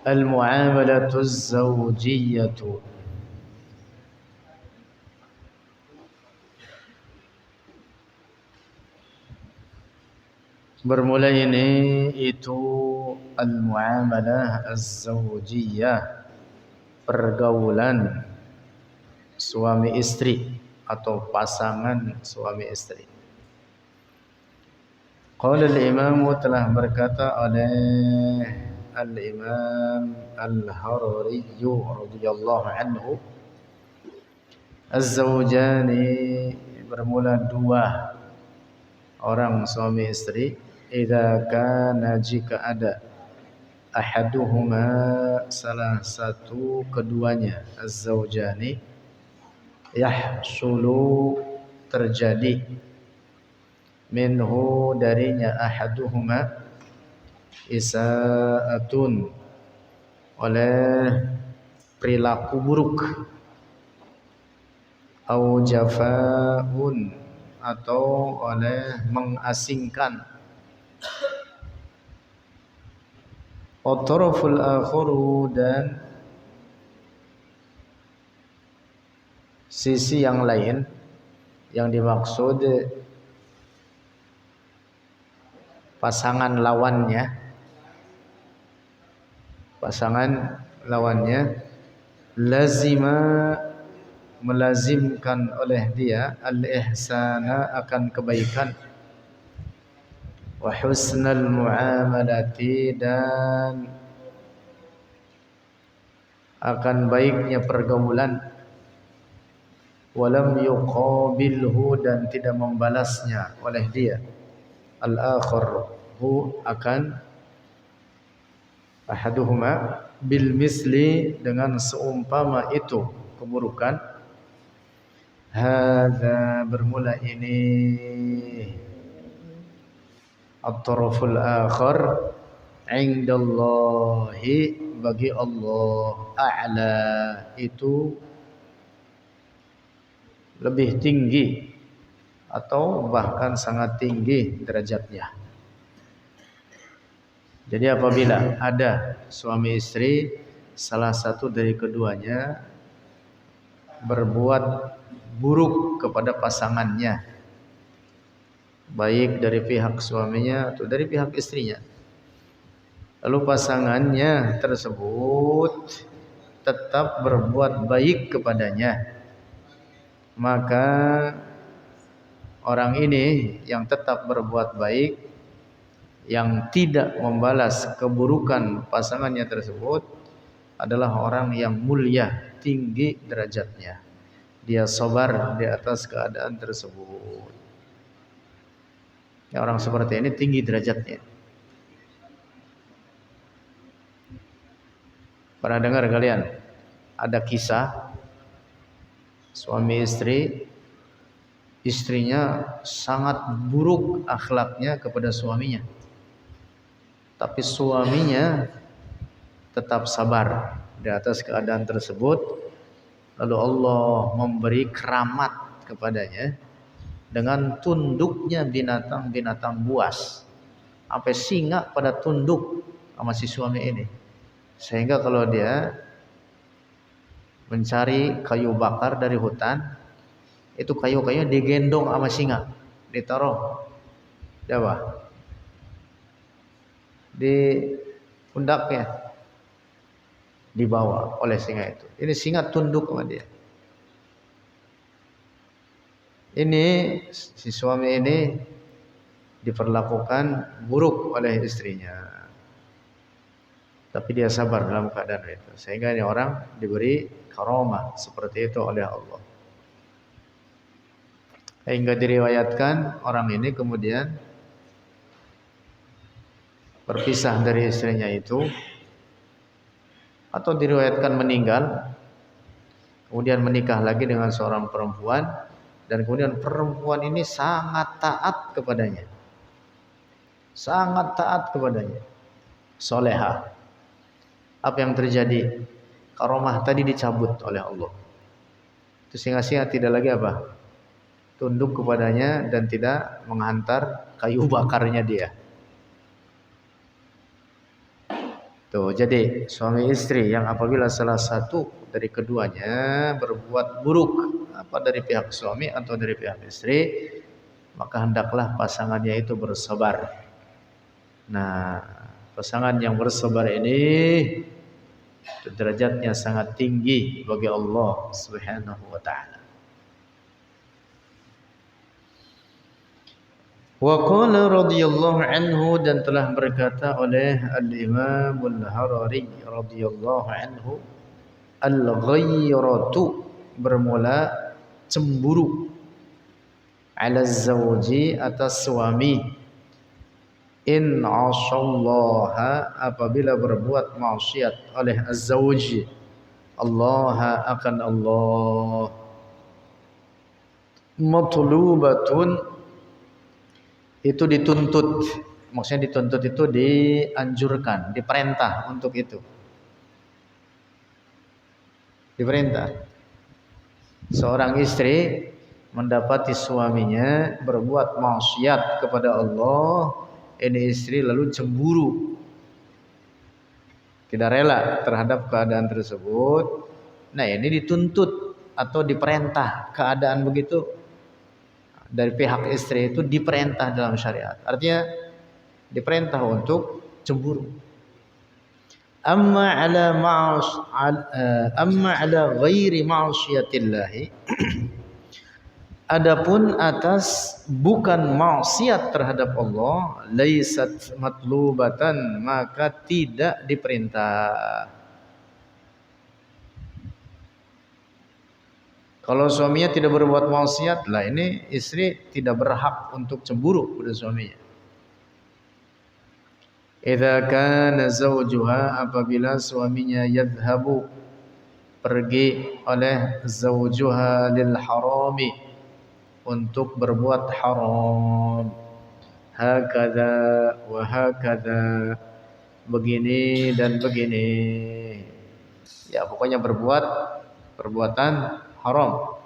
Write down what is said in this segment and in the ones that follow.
Al-muamalatu az-zawjiyatu. Bermula ini itu al-muamalah az-zawjiyah, pergaulan suami istri atau pasangan suami istri. Qala al-imam, telah berkata oleh al-imam al-Harari radhiyallahu anhu, az-zawjani, bermula dua orang suami istri, idza kana, jika ada, ahaduhuma, salah satu keduanya, az-zawjani, yahsulu, terjadi, minhu, darinya, ahaduhuma, isaatun, oleh perilaku buruk, au jafaun, atau oleh mengasingkan, at-taraful akharu, dan sisi yang lain, yang dimaksud pasangan lawannya, lazima, melazimkan oleh dia, al-ihsana, akan kebaikan, wa husnal muamalati, dan akan baiknya pergaulan, walam yuqabilhu, dan tidak membalasnya oleh dia, al-akhar, hu, akan ahaduhuma, bil misli, dengan seumpama itu keburukan. Hadza, bermula ini, at-taraful akhar, indallahi, bagi Allah, a'la, itu lebih tinggi atau bahkan sangat tinggi derajatnya. Jadi apabila ada suami istri, salah satu dari keduanya berbuat buruk kepada pasangannya, baik dari pihak suaminya atau dari pihak istrinya, lalu pasangannya tersebut tetap berbuat baik kepadanya, maka orang ini yang tetap berbuat baik, yang tidak membalas keburukan pasangannya tersebut, adalah orang yang mulia, tinggi derajatnya. Dia sabar di atas keadaan tersebut. Ya, orang seperti ini tinggi derajatnya. Pernah dengar kalian ada kisah suami istri, istrinya sangat buruk akhlaknya kepada suaminya, tapi suaminya tetap sabar di atas keadaan tersebut. Lalu Allah memberi keramat kepadanya dengan tunduknya binatang-binatang buas, sampai singa pada tunduk sama si suami ini, sehingga kalau dia mencari kayu bakar dari hutan, itu kayu-kayunya digendong sama singa, ditaruh di apa? Di pundaknya, dibawa oleh singa itu. Ini singa tunduk sama dia. Ini si suami ini diperlakukan buruk oleh istrinya, tapi dia sabar dalam keadaan itu, sehingga ini orang diberi karamah seperti itu oleh Allah. Hingga diriwayatkan orang ini kemudian berpisah dari istrinya itu, atau diriwayatkan meninggal, kemudian menikah lagi dengan seorang perempuan, dan kemudian perempuan ini sangat taat kepadanya, solehah. Apa yang terjadi? Karomah tadi dicabut oleh Allah. Itu singa-singa tidak lagi apa? Tunduk kepadanya dan tidak menghantar kayu bakarnya dia. Tuh, jadi suami istri yang apabila salah satu dari keduanya berbuat buruk, apa dari pihak suami atau dari pihak istri, maka hendaklah pasangannya itu bersabar. Nah, pasangan yang bersabar ini derajatnya sangat tinggi bagi Allah Subhanahu wa taala. Wa qala radhiyallahu anhu, dan telah berkata oleh Al-Imam Al-Harari radhiyallahu anhu, al-ghayratu bermula cemburu, ala zawji atas suami, in asallaha apabila berbuat maksiat oleh az-zawj Allah akan Allah, matlubatun itu dituntut, maksudnya dituntut itu dianjurkan, diperintah untuk itu. Diperintah. Seorang istri mendapati suaminya berbuat maksiat kepada Allah, ini istri lalu cemburu, tidak rela terhadap keadaan tersebut. Nah, ini dituntut atau diperintah keadaan begitu. Dari pihak istri itu diperintah dalam syariat. Artinya diperintah untuk cemburu. Amma ala ghairi ma'syiatillahi, adapun atas bukan maksiat terhadap Allah, laisat matlubatan, maka tidak diperintah. Kalau suaminya tidak berbuat maksiat, lah ini istri tidak berhak untuk cemburu pada suaminya. Idza kana zawjuha, apabila suaminya yadhhabu pergi oleh zawjuha lil harami untuk berbuat haram, hakadha wa hakadha, begini dan begini. Ya, pokoknya berbuat perbuatan haram.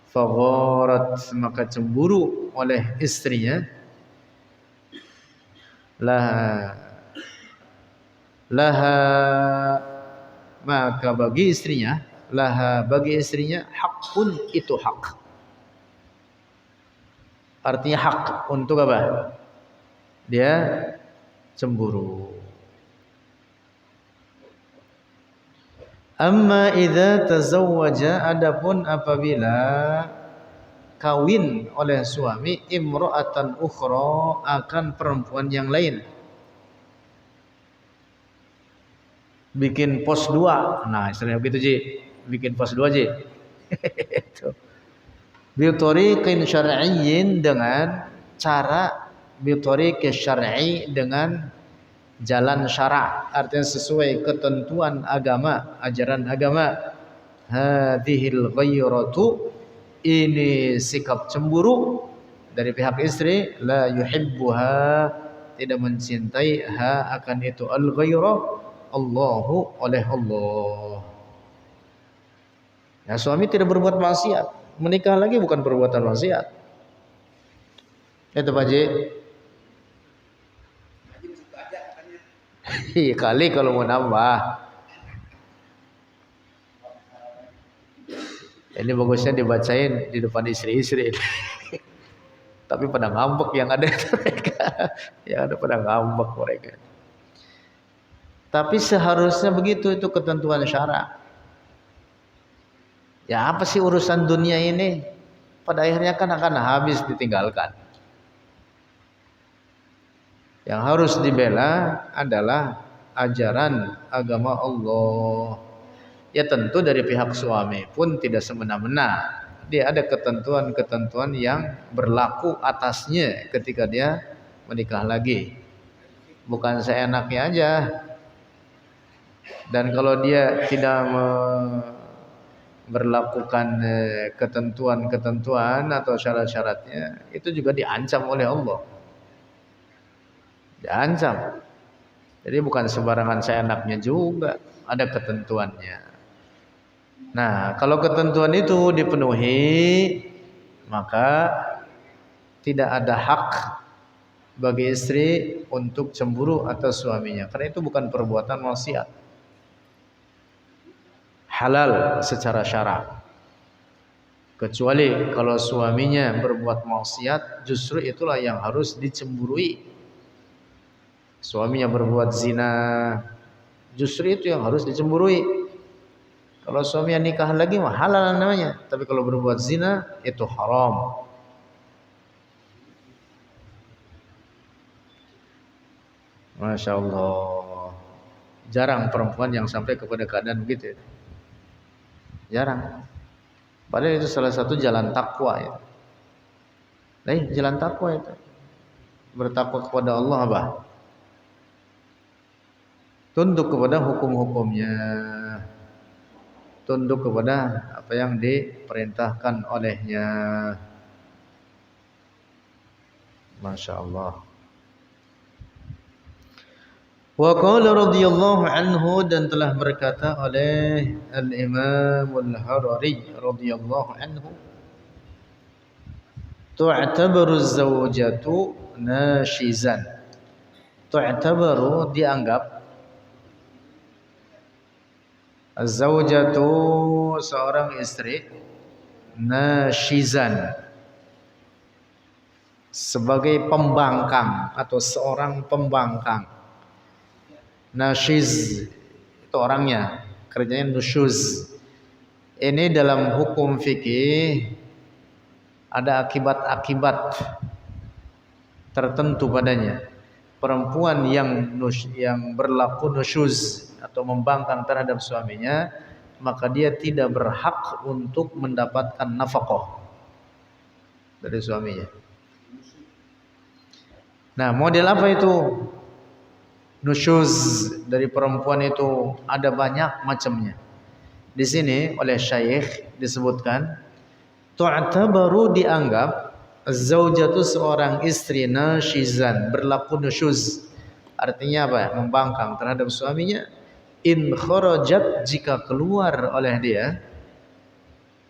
Fagharat, maka cemburu oleh istrinya, laha maka bagi istrinya, bagi istrinya hakun, itu hak. Artinya hak untuk apa? Dia cemburu. Amma idza tazawwaja, adapun apabila kawin oleh suami, imra'atan ukhra, akan perempuan yang lain. Bikin pos 2. Nah, istilahnya begitu, Ji. Bikin pos 2, Ji. Itu. Bitariqin syar'iyyin, dengan cara bitariqin syar'i, dengan jalan syara', artinya sesuai ketentuan agama, ajaran agama. Hadhil ghayratu, ini sikap cemburu dari pihak istri, la yuhibbuha, tidak mencintai, akan itu al-ghayrah, Allahu, oleh Allah. Ya, suami tidak berbuat maksiat, menikah lagi bukan perbuatan maksiat. Itu Pak Ji. Iya kali kalau mau nambah. Ini bagusnya dibacain di depan istri-istri. Tapi pada ngambek yang ada mereka. Yang ada pada ngambek mereka. Tapi seharusnya begitu, itu ketentuan syara. Ya apa sih urusan dunia ini? Pada akhirnya kan akan habis, ditinggalkan. Yang harus dibela adalah ajaran agama Allah. Ya tentu dari pihak suami pun tidak semena-mena. Dia ada ketentuan-ketentuan yang berlaku atasnya ketika dia menikah lagi. Bukan seenaknya aja. Dan kalau dia tidak berlakukan ketentuan-ketentuan atau syarat-syaratnya, itu juga diancam oleh Allah. Diancam. Jadi bukan sembarangan seenaknya juga, ada ketentuannya. Nah, kalau ketentuan itu dipenuhi, maka tidak ada hak bagi istri untuk cemburu atas suaminya, karena itu bukan perbuatan maksiat, halal secara syara. Kecuali kalau suaminya berbuat maksiat, justru itulah yang harus dicemburui. Suaminya berbuat zina, justru itu yang harus dicemburui. Kalau suaminya nikah lagi mah halal namanya, tapi kalau berbuat zina itu haram. Masya Allah, jarang perempuan yang sampai kepada keadaan begitu. Jarang. Padahal itu salah satu jalan takwa ya. Jalan takwa itu bertakwa kepada Allah apa? Tunduk kepada hukum-hukumnya, tunduk kepada apa yang diperintahkan olehnya. Masya Allah. Wa qala radhiyallahu anhu, dan telah berkata oleh Al-Imam Al-Harari radhiyallahu anhu, tu'tabaru az-zawjatu nashizan. Tu'tabaru dianggap, az-zawjatu seorang istri, nashizan sebagai pembangkang atau seorang pembangkang. Nashiz itu orangnya, kerjanya nusyuz. Ini dalam hukum fikih ada akibat-akibat tertentu padanya. Perempuan yang berlaku nusyuz atau membangkang terhadap suaminya, maka dia tidak berhak untuk mendapatkan nafkah dari suaminya. Nah, model apa itu? Nusyuz dari perempuan itu ada banyak macamnya. Di sini oleh syekh disebutkan, tu'tabaru dianggap, az-zaujatu seorang istri, nashizan berlaku nusyuz. Artinya apa? Membangkang terhadap suaminya. In kharajat, jika keluar oleh dia,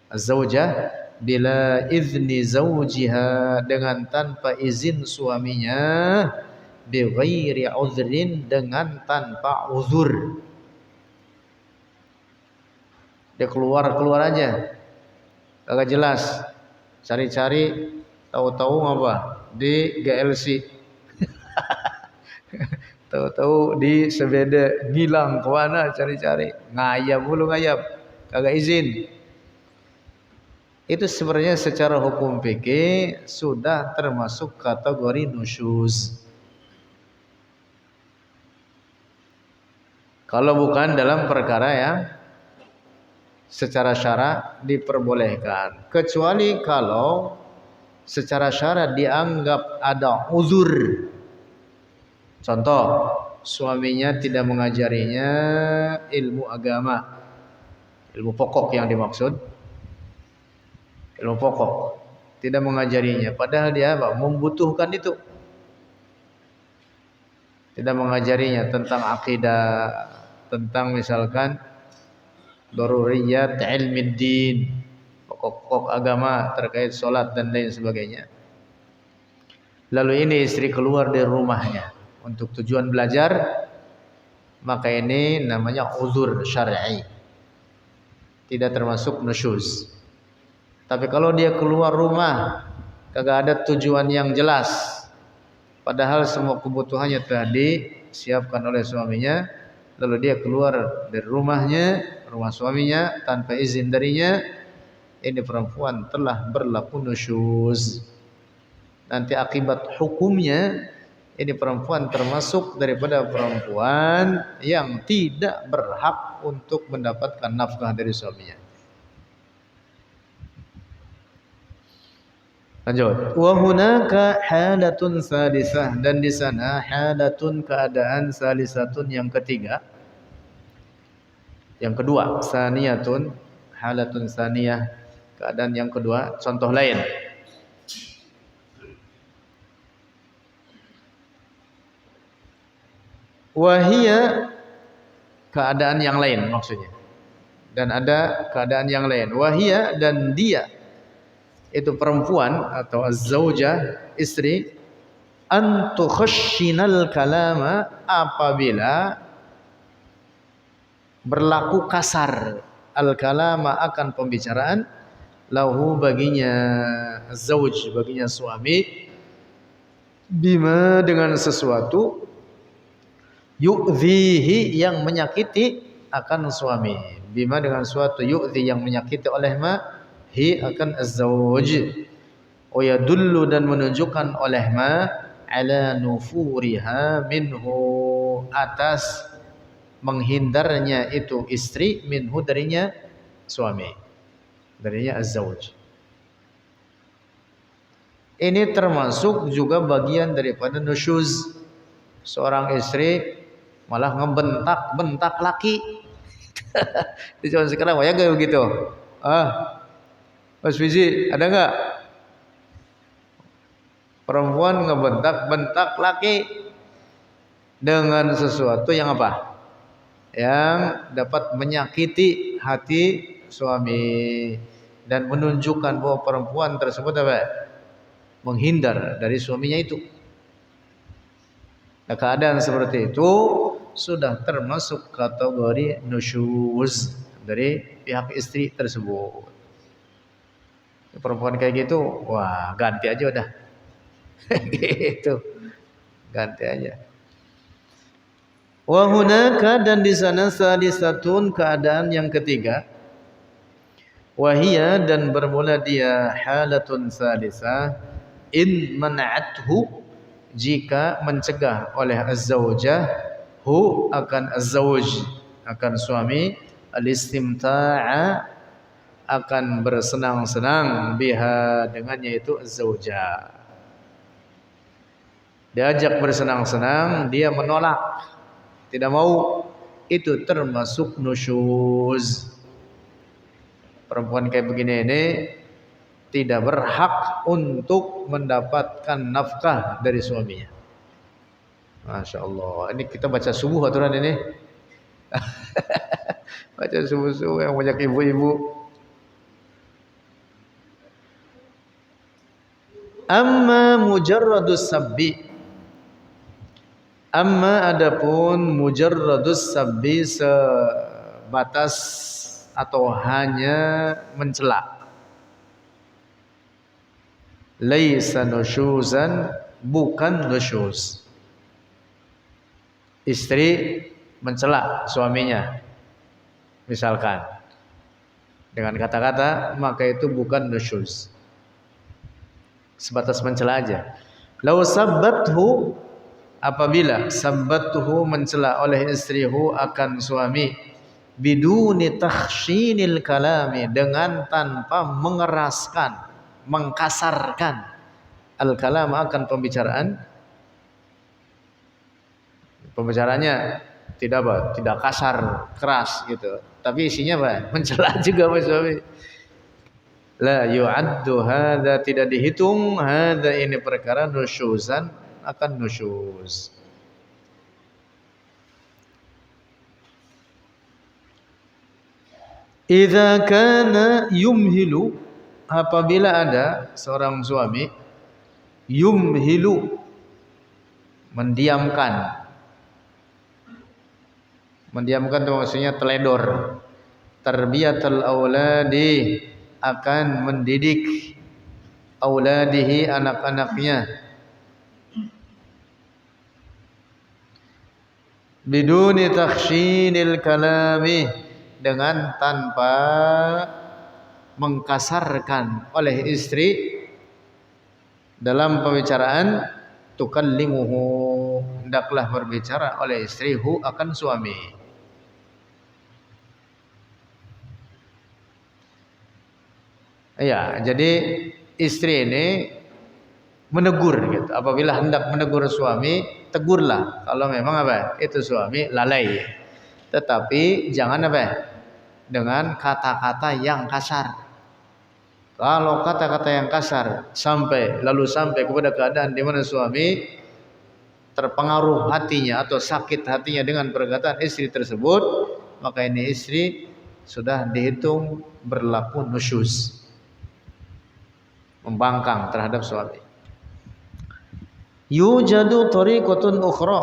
az-zaujah, bila izni zaujiha, dengan tanpa izin suaminya, bi ghairi uzrin, dengan tanpa uzur. Dia keluar aja, kagak jelas, cari-cari, tahu-tahu apa di GLC, tahu-tahu di Sebede, ngilang kemana, cari-cari, ngayap, kagak izin. Itu sebenarnya secara hukum fikih sudah termasuk kategori nusyuz. Kalau bukan dalam perkara yang secara syara diperbolehkan, kecuali kalau secara syara dianggap ada uzur. Contoh, suaminya tidak mengajarinya ilmu agama, ilmu pokok yang dimaksud, ilmu pokok, tidak mengajarinya, padahal dia membutuhkan itu. Tidak mengajarinya tentang akidah, tentang misalkan daruriyat ilmiddin, pokok-pokok agama terkait sholat dan lain sebagainya. Lalu ini istri keluar dari rumahnya untuk tujuan belajar, maka ini namanya uzur syar'i, tidak termasuk nusyuz. Tapi kalau dia keluar rumah kagak ada tujuan yang jelas, padahal semua kebutuhannya telah disiapkan oleh suaminya, lalu dia keluar dari rumah suaminya tanpa izin darinya, ini perempuan telah berlaku nusyuz. Nanti akibat hukumnya, ini perempuan termasuk daripada perempuan yang tidak berhak untuk mendapatkan nafkah dari suaminya. Lanjut. Wa hunaka halatun salisah, dan di sana halatun, keadaan, salisatun, yang ketiga, yang kedua, saniyatun, halatun saniyah, keadaan yang kedua. Contoh lain, wahia, keadaan yang lain maksudnya, dan ada keadaan yang lain. Wahia, dan dia itu perempuan atau az-zaujah, istri, antukhashinal kalama, apabila berlaku kasar al kalama akan pembicaraan, lahu baginya zauj, baginya suami, bima dengan sesuatu, yu'dhihi yang menyakiti akan suami, bima dengan suatu, yu'dhi yang menyakiti oleh ma, hi akan az-zawj, wa yadullu dan menunjukkan oleh ma, ala nufuriha minhu, atas menghindarnya itu istri, minhu darinya suami, darinya az-zawj. Ini termasuk juga bagian daripada nusyuz. Seorang istri malah ngebentak-bentak laki. Di zaman sekarang banyak kayak begitu. Mas Fizi, ada nggak perempuan ngebentak-bentak laki dengan sesuatu yang apa? Yang dapat menyakiti hati suami dan menunjukkan bahwa perempuan tersebut apa? Menghindar dari suaminya itu. Nah, keadaan seperti itu sudah termasuk kategori nusyuz dari pihak istri tersebut. Perempuan kayak gitu, wah ganti aja udah. Gitu. Ganti aja. Wa hunaka, dan di sana sadisatun, keadaan yang ketiga, wahia, dan bermula dia, halatun sadisah, in man'athu, jika mencegah oleh az-zawjah hu akan az-zawj, akan suami, al-istimta'a, akan bersenang-senang, biha dengannya itu az-zawjah. Diajak bersenang-senang, dia menolak, tidak mau, itu termasuk nusyuz. Perempuan kayak begini ini tidak berhak untuk mendapatkan nafkah dari suaminya. Masya Allah. Ini kita baca subuh aturan ini. Baca subuh-subuh yang banyak ibu-ibu. Amma mujarradus sabbi. Amma adapun mujarradus sabbi, sebatas atau hanya mencela. Laisa nusyuzan, bukan nusyuz. Istri mencela suaminya, misalkan dengan kata-kata, maka itu bukan nusyuz. Sebatas mencela aja. Lau sabbathu, apabila sabbathu mencela oleh istrihu akan suami, biduni takhshinil kalami, dengan tanpa mengeraskan, mengkasarkan al-kalam akan pembicaraan. Pembicaraannya tidak apa? Tidak kasar, keras gitu. Tapi isinya apa? Mencela juga sama suami. La yu'addu hadza, tidak dihitung hadza ini perkara nusyuzan, akan nusyuz. Idza kana yumhilu, apabila ada seorang suami yumhilu, mendiamkan. Mendiamkan itu maksudnya teledor. Tarbiyatul auladi, akan mendidik auladihi, anak-anaknya, biduni takhshinil kalami, dengan tanpa mengkasarkan oleh istri dalam pembicaraan. Tukallimuhu, hendaklah berbicara oleh istri hu akan suami. Ya, jadi istri ini menegur gitu. Apabila hendak menegur suami, tegurlah. Kalau memang apa? Itu suami lalai. Tetapi jangan apa? Dengan kata-kata yang kasar. Kalau kata-kata yang kasar sampai kepada keadaan di mana suami terpengaruh hatinya atau sakit hatinya dengan perkataan istri tersebut, maka ini istri sudah dihitung berlaku nusyuz, membangkang terhadap suami. Yujadu tariqatun ukhra.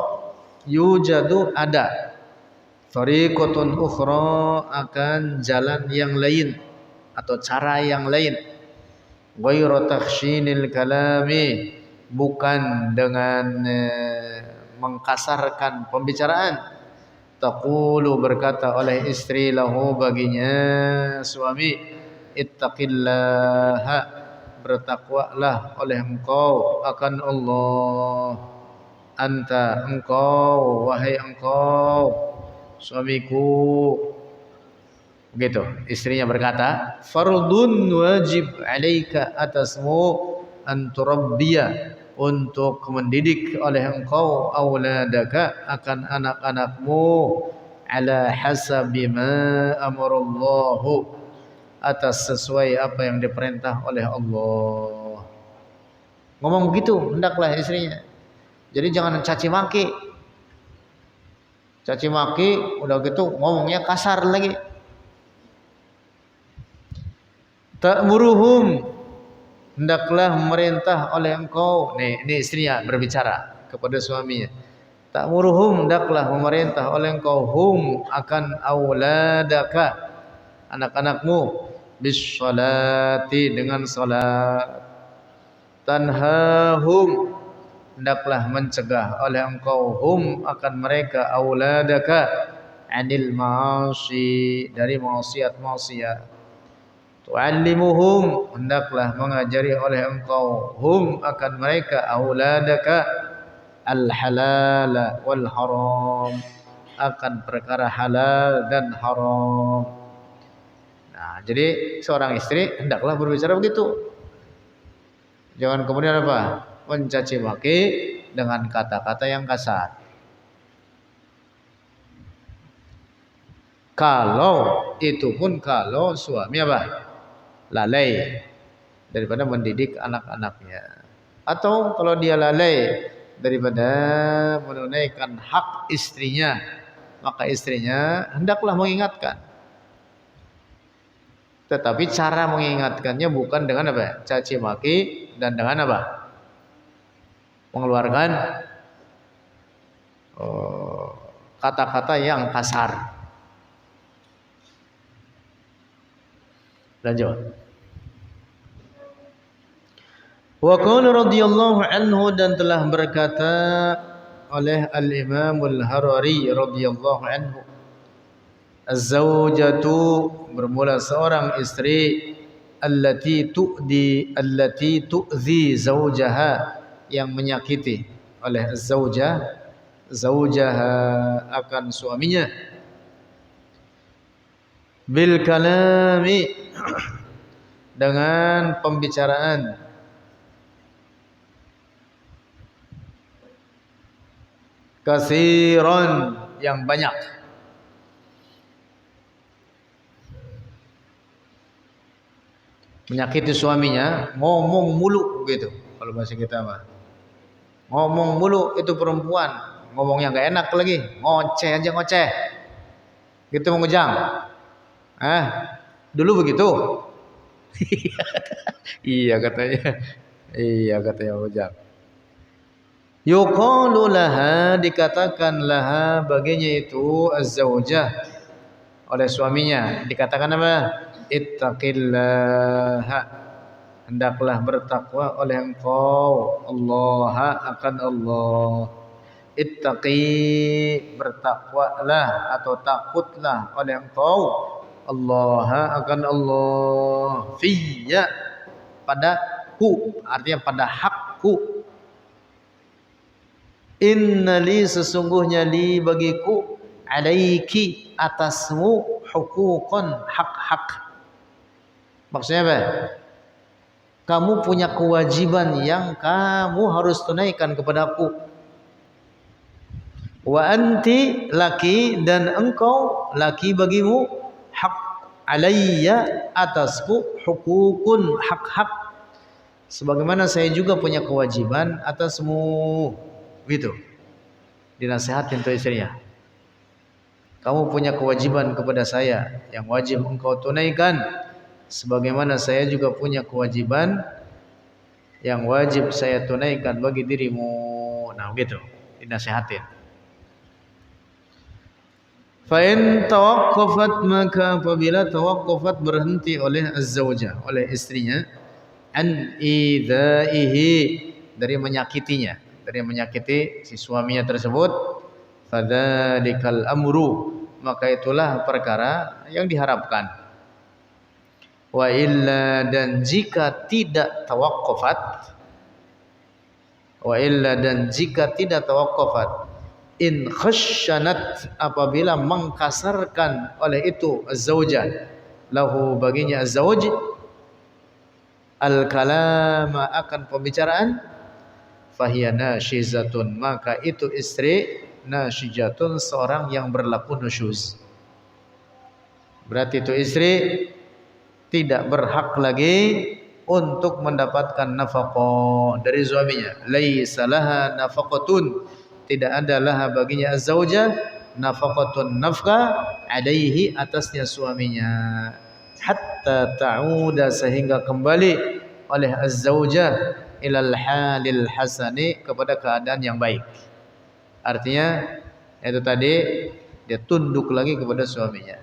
Yujadu ada. Tariqatun ukhra akan jalan yang lain atau cara yang lain. Ghairu takhshinil kalami, bukan dengan mengkasarkan pembicaraan. Taqulu, berkata oleh istri, lahu baginya suami, ittaqillaha, bertakwalah oleh engkau akan Allah. Anta, engkau, wahai engkau suamiku. Begitu istrinya berkata, fardun wajib alaika, atasmu, anturabbiya, untuk mendidik oleh engkau, auladaka, akan anak-anakmu, ala hasabi ma amarallahu, atas sesuai apa yang diperintah oleh Allah. Ngomong begitu hendaklah istrinya. Jadi jangan caci maki. Caci maki udah gitu ngomongnya kasar lagi. Ta'muruhum, hendaklah memerintah oleh engkau. Ini istrinya berbicara kepada suaminya. Ta'muruhum, hendaklah memerintah oleh engkau, hum, akan auladaka, anak-anakmu, bis salati, dengan salat. Tanhahum, hendaklah mencegah oleh engkau, hum, akan mereka, auladaka, anil ma'asi, dari maksiat-maksiat. Tu'allimuhum, hendaklah mengajari oleh engkau, hum, akan mereka, auladaka, al-halala wal haram, akan perkara halal dan haram. Nah, jadi seorang istri hendaklah berbicara begitu. Jangan kemudian apa? Mencaci maki dengan kata-kata yang kasar. Kalau itu pun kalau suami apa? Lalai daripada mendidik anak-anaknya, atau kalau dia lalai daripada menunaikan hak istrinya, maka istrinya hendaklah mengingatkan. Tetapi cara mengingatkannya bukan dengan apa? Caci maki dan dengan apa? Mengeluarkan kata-kata yang kasar. Lanjut. Wa qala radhiyallahu anhu, dan telah berkata oleh Al-Imam Al-Harari radhiyallahu anhu, az-zawjatu, bermula seorang istri, allati tu'zi zawjaha, yang menyakiti oleh az-zawjah, zawjaha, akan suaminya, bil kalami, dengan pembicaraan, kasiron, yang banyak. Menyakiti suaminya, ngomong mulu gitu. Kalau bahasa kita mah, ngomong mulu. Itu perempuan, ngomongnya gak enak lagi, ngoceh aja ngoceh. Gitu mengujang. Dulu begitu. Iya katanya. Iya katanya ujang. Yuqalu laha, dikatakan laha baginya itu az-zawjah, oleh suaminya, dikatakan apa? Ittaqillaha, hendaklah bertakwa oleh engkau, Allah, akan Allah. Ittaqi, bertakwalah atau takutlah oleh engkau, Allah, akan Allah. Fiyya, padaku, artinya pada hakku. Innali, sesungguhnya, li, bagiku, alaiki, atasmu, hukukun, hak-hak. Maksudnya apa? Kamu punya kewajiban yang kamu harus tunaikan kepadaku. Wa anti, laki, dan engkau, laki, bagimu, hak, alayya, atasku, hukukun, hak-hak, sebagaimana saya juga punya kewajiban atasmu. Gitu. Dinasihatin tuh istrinya. Kamu punya kewajiban kepada saya yang wajib engkau tunaikan, sebagaimana saya juga punya kewajiban yang wajib saya tunaikan bagi dirimu. Nah, begitu. Dinasihatin. Fa in tawaqqafat, maka apabila tawaqqafat berhenti oleh az-zaujah, oleh istrinya, an idzaihi, dari menyakitinya, dari menyakiti si suaminya tersebut, fadzalikal amru, maka itulah perkara yang diharapkan. Wa illa, dan jika tidak tawaqqafat, wa illa, dan jika tidak tawaqqafat, in khasyanat, apabila mengkasarkan oleh itu az-zaujah, lahu, baginya az-zauj, al-kalama, akan pembicaraan, fahiya nasyizatun, maka itu istri nasyizatun, seorang yang berlaku nusyuz. Berarti itu istri tidak berhak lagi untuk mendapatkan nafkah dari suaminya. Laisa laha nafaqatun, tidak ada laha baginya az-zaujah nafaqatun, nafkah, alaihi, atasnya suaminya, hatta ta'uda, sehingga kembali oleh az-zaujah ilal halil hasani, kepada keadaan yang baik. Artinya itu tadi, dia tunduk lagi kepada suaminya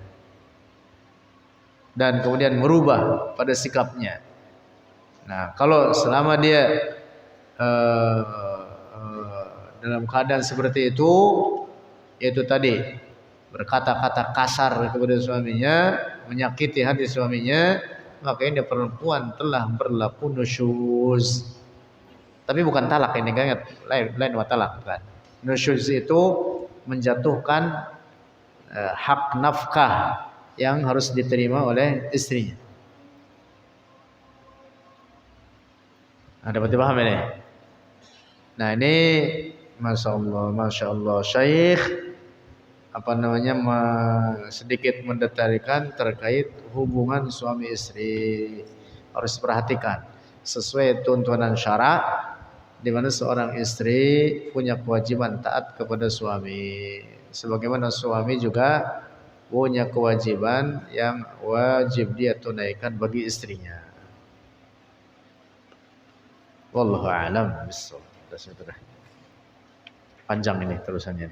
dan kemudian merubah pada sikapnya. Nah, kalau selama dia dalam keadaan seperti itu, yaitu tadi berkata-kata kasar kepada suaminya, menyakiti hati suaminya, maka ini perempuan telah berlaku nusyuz. Tapi bukan talak ini, kan? Lain talak, bukan. Nusyuz itu menjatuhkan hak nafkah yang harus diterima oleh istrinya. Dapat dipahami ini? Nah, ini masya Allah, Syekh sedikit mendetailkan terkait hubungan suami istri. Harus diperhatikan sesuai tuntunan syara, di mana seorang istri punya kewajiban taat kepada suami, sebagaimana suami juga punya kewajiban yang wajib dia tunaikan bagi istrinya. Wallahu a'lam bishawab. Panjang ini terusannya.